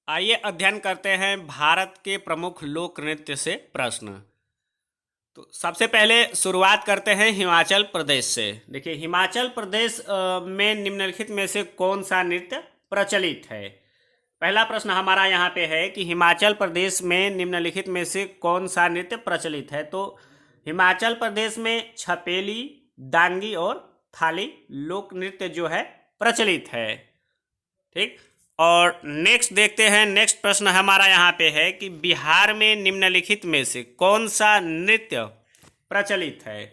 आइए अध्ययन करते हैं भारत के प्रमुख लोक नृत्य से प्रश्न। तो सबसे पहले शुरुआत करते हैं हिमाचल प्रदेश से। देखिए हिमाचल प्रदेश में निम्नलिखित में से कौन सा नृत्य प्रचलित है। पहला प्रश्न हमारा यहाँ पे है कि हिमाचल प्रदेश में निम्नलिखित में से कौन सा नृत्य प्रचलित है। तो हिमाचल प्रदेश में छपेली, डांगी और थाली लोक नृत्य जो है प्रचलित है। ठीक। और नेक्स्ट देखते हैं, नेक्स्ट प्रश्न हमारा यहाँ पे है कि बिहार में निम्नलिखित में से कौन सा नृत्य प्रचलित है।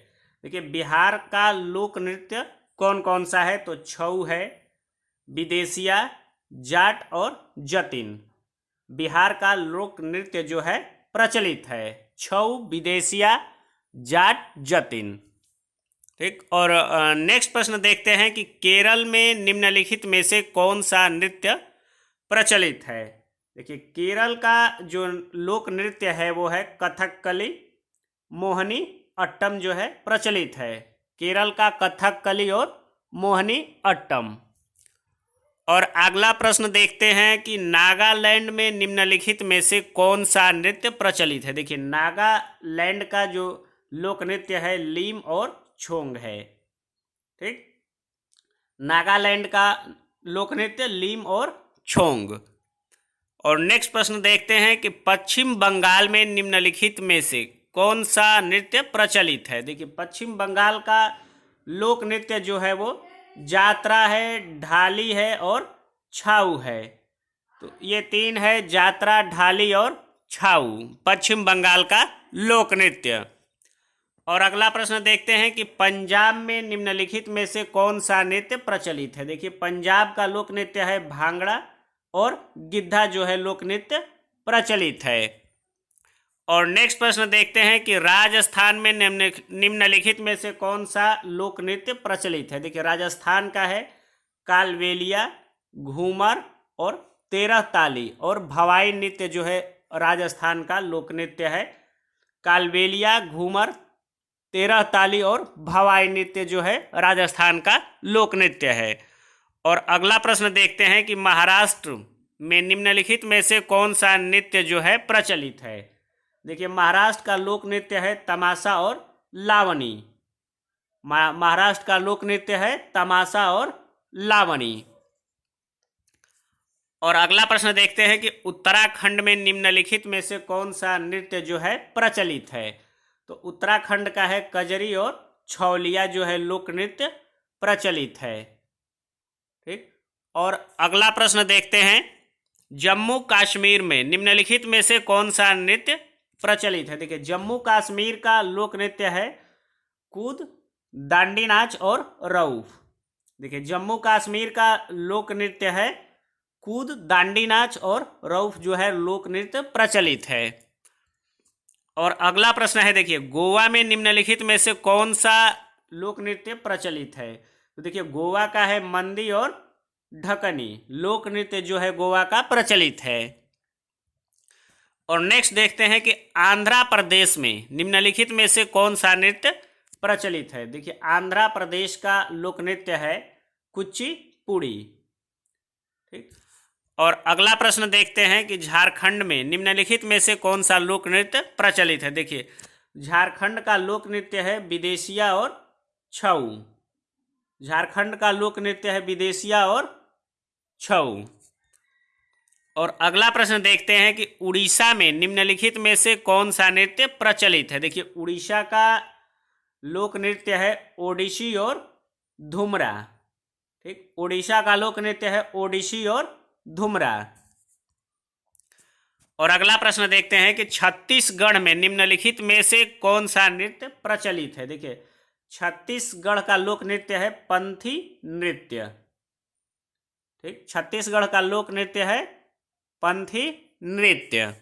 देखिए बिहार का लोक नृत्य कौन कौन सा है। तो छऊ है, विदेशिया, जाट और जतिन। बिहार का लोक नृत्य जो है प्रचलित है छऊ, विदेशिया, जाट, जतिन। ठीक। और नेक्स्ट प्रश्न देखते हैं कि केरल में निम्नलिखित में से कौन सा नृत्य प्रचलित है। देखिए केरल का जो लोक नृत्य है वो है कथकली, मोहनी अट्टम जो है प्रचलित है। केरल का कथकली और मोहनी अट्टम। और अगला प्रश्न देखते हैं कि नागालैंड में निम्नलिखित में से कौन सा नृत्य प्रचलित है। देखिए नागालैंड का जो लोक नृत्य है लीम और छोंग है। ठीक। नागालैंड का लोक नृत्य लीम और छोंग। और नेक्स्ट प्रश्न देखते हैं कि पश्चिम बंगाल में निम्नलिखित में से कौन सा नृत्य प्रचलित है। देखिए पश्चिम बंगाल का लोक नृत्य जो है वो जात्रा है, ढाली है और छाऊ है। तो ये तीन है, जात्रा, ढाली और छाऊ, पश्चिम बंगाल का लोक नृत्य। और अगला प्रश्न देखते हैं कि पंजाब में निम्नलिखित में से कौन सा नृत्य प्रचलित है। देखिए पंजाब का लोक नृत्य है भांगड़ा और गिद्धा जो है लोक नृत्य प्रचलित है। और नेक्स्ट प्रश्न देखते हैं कि राजस्थान में निम्नलिखित में से कौन सा लोक नृत्य प्रचलित है। देखिए राजस्थान का है कालबेलिया, घूमर और तेरह ताली और भवाई नृत्य जो है राजस्थान का लोक नृत्य है। कालबेलिया, घूमर, तेरह ताली और भवाई नृत्य जो है राजस्थान का लोक नृत्य है। और अगला प्रश्न देखते हैं कि महाराष्ट्र में निम्नलिखित में से कौन सा नृत्य जो है प्रचलित है। देखिए महाराष्ट्र का लोक नृत्य है तमाशा और लावनी। महाराष्ट्र का लोक नृत्य है तमाशा और लावनी। और अगला प्रश्न देखते हैं कि उत्तराखंड में निम्नलिखित में से कौन सा नृत्य जो है प्रचलित है। तो उत्तराखंड का है कजरी और छौलिया जो है लोक नृत्य प्रचलित है। ठीक। और अगला प्रश्न देखते हैं जम्मू कश्मीर में निम्नलिखित में से कौन सा नृत्य प्रचलित है। देखिए जम्मू कश्मीर का लोक नृत्य है कूद, दांडी नाच और रऊफ। देखिए जम्मू कश्मीर का लोक नृत्य है कूद, दांडी नाच और रऊफ जो है लोक नृत्य प्रचलित है। और अगला प्रश्न है देखिए गोवा में निम्नलिखित में से कौन सा लोक नृत्य प्रचलित है। तो देखिए गोवा का है मंदी और ढकनी लोक नृत्य जो है गोवा का प्रचलित है। और नेक्स्ट देखते हैं कि आंध्र प्रदेश में निम्नलिखित में से कौन सा नृत्य प्रचलित है। देखिए आंध्र प्रदेश का लोक नृत्य है कुचिपुड़ी। ठीक। और अगला प्रश्न देखते हैं कि झारखंड में निम्नलिखित में से कौन सा लोक नृत्य प्रचलित है। देखिए झारखंड का लोक नृत्य है विदेशिया और छऊ। झारखंड का लोक नृत्य है विदेशिया और छऊ। और अगला प्रश्न देखते हैं कि उड़ीसा में निम्नलिखित में से कौन सा नृत्य प्रचलित है। देखिए उड़ीसा का लोक नृत्य है ओडिसी और धुमरा। ठीक। उड़ीसा का लोक नृत्य है ओडिसी और धुमरा। और अगला प्रश्न देखते हैं कि छत्तीसगढ़ में निम्नलिखित में से कौन सा नृत्य प्रचलित है। देखिए छत्तीसगढ़ का लोक नृत्य है पंथी नृत्य। ठीक। छत्तीसगढ़ का लोक नृत्य है पंथी नृत्य।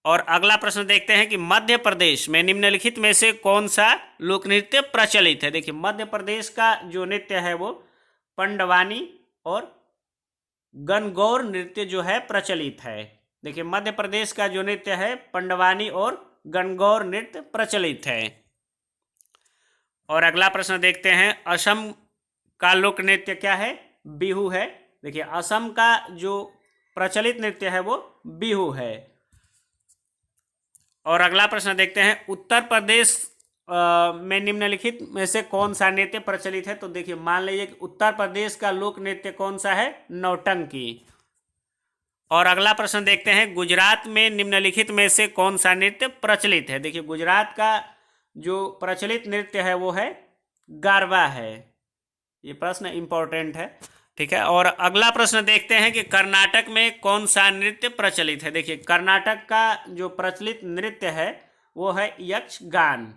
और अगला प्रश्न देखते हैं कि मध्य प्रदेश में निम्नलिखित में से कौन सा लोक नृत्य प्रचलित है। देखिए मध्य प्रदेश का जो नृत्य है वो पंडवानी और गणगौर नृत्य जो है प्रचलित है। देखिए मध्य प्रदेश का जो नृत्य है पंडवानी और गणगौर नृत्य प्रचलित है। और अगला प्रश्न देखते हैं असम का लोक नृत्य क्या है, बिहू है। देखिए असम का जो प्रचलित नृत्य है वो बिहू है। और अगला प्रश्न देखते हैं, उत्तर प्रदेश में निम्नलिखित में से कौन सा नृत्य प्रचलित है। तो देखिए, मान लीजिए कि उत्तर प्रदेश का लोक नृत्य कौन सा है, नौटंकी। और अगला प्रश्न देखते हैं, गुजरात में निम्नलिखित में से कौन सा नृत्य प्रचलित है। देखिए, गुजरात का जो प्रचलित नृत्य है वो है गारवा है। ये प्रश्न इंपॉर्टेंट है, ठीक है। और अगला प्रश्न देखते हैं कि कर्नाटक में कौन सा नृत्य प्रचलित है। देखिए, कर्नाटक का जो प्रचलित नृत्य है वो है यक्षगान।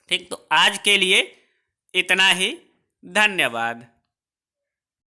ठीक, तो आज के लिए इतना ही। धन्यवाद।